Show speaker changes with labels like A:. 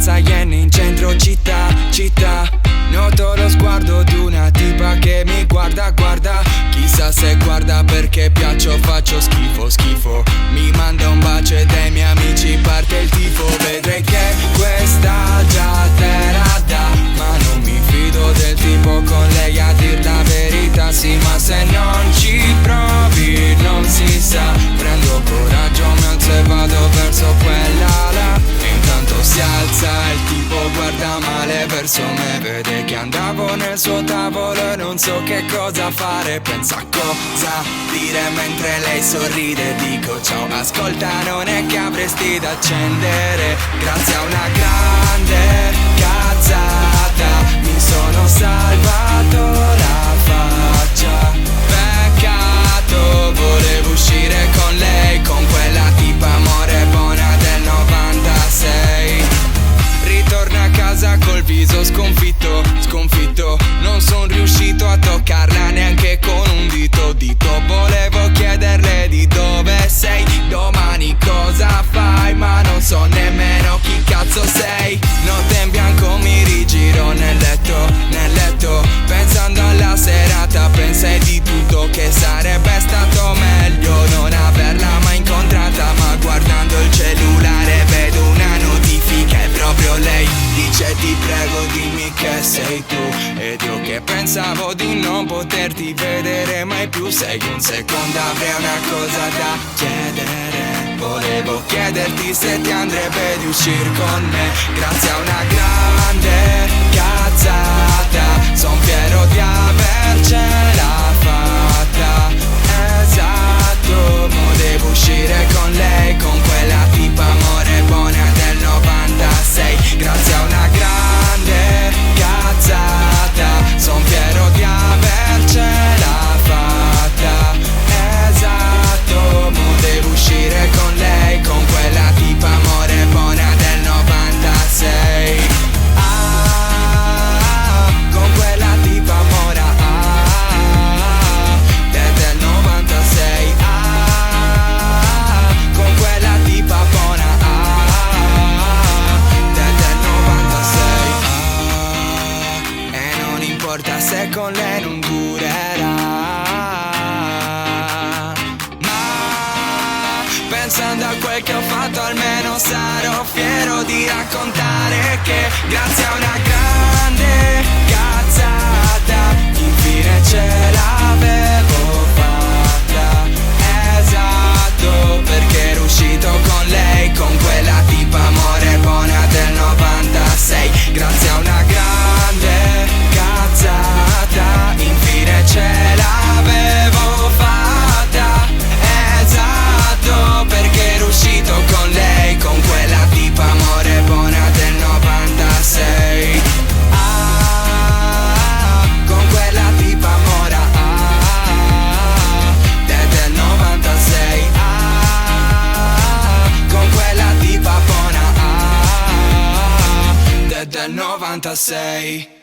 A: piazza Iene in centro città, città. Noto lo sguardo d'una tipa che mi guarda, guarda. Chissà se guarda perché piaccio, faccio schifo, schifo. Mi manda un bacio e dai miei amici parte il tifo. Vedrei che questa già t'era da, ma non mi fido del tipo con lei a dir la verità. Sì, ma se non ci provi non si sa. Prendo coraggio, mi alzo e vado verso quella là. E intanto si alza il tipo, guarda male verso me. Vede che andavo nel suo tavolo e non so che cosa fare. Pensa a cosa dire mentre lei sorride. Dico ciao, ascolta, non è che avresti da accendere. Grazie a una grande cazzata mi sono salvato la faccia. Peccato, volevo uscire con lei, con quella tipa amore buona del 96. Ritorna a casa col viso sconfitto, sconfitto. Non son riuscito a toccarla neanche con un dito, dito. Volevo chiederle di dove sei, domani cosa fai, ma non so nemmeno chi cazzo sei. Notte in bianco mi rigiro nel letto, pensando alla serata. Pensai di tutto, che sarebbe stato meglio non averla mai incontrata. Ma guardando il cellulare vedo una notifica, è proprio lei. Dice ti prego dimmi che sei tu. Ed io che pensavo di non poterti vedere mai più. Sei un secondo, avrei una cosa da chiedere. Volevo chiederti se ti andrebbe di uscire con me. Grazie a una grande cazzata son fiero di avercela fatta. Esatto, mo devo uscire con lei, con quella tipa amore buona del 96. Grazie a una grande cazzata son fiero di avercela fatta. Esatto, mo devo uscire con lei, con quella tipa amore buona del 96. Con quella tipa amora del 96. Con quella tipa buona del 96. E non importa se con lei non durerà, ma pensando a quel che ho fatto almeno sarò fiero di raccontare che grazie a una grande cazzata infine ce l'avevo fatta. Esatto, perché ero uscito con lei, con quella tipa amore buona del 96. Grazie a una grande cazzata infine ce l'avevo fatta. Esatto, perché ero uscito con lei, con quella tipa amore buona del 96. Con quella tipa amora del 96. Con quella tipa buona del 96.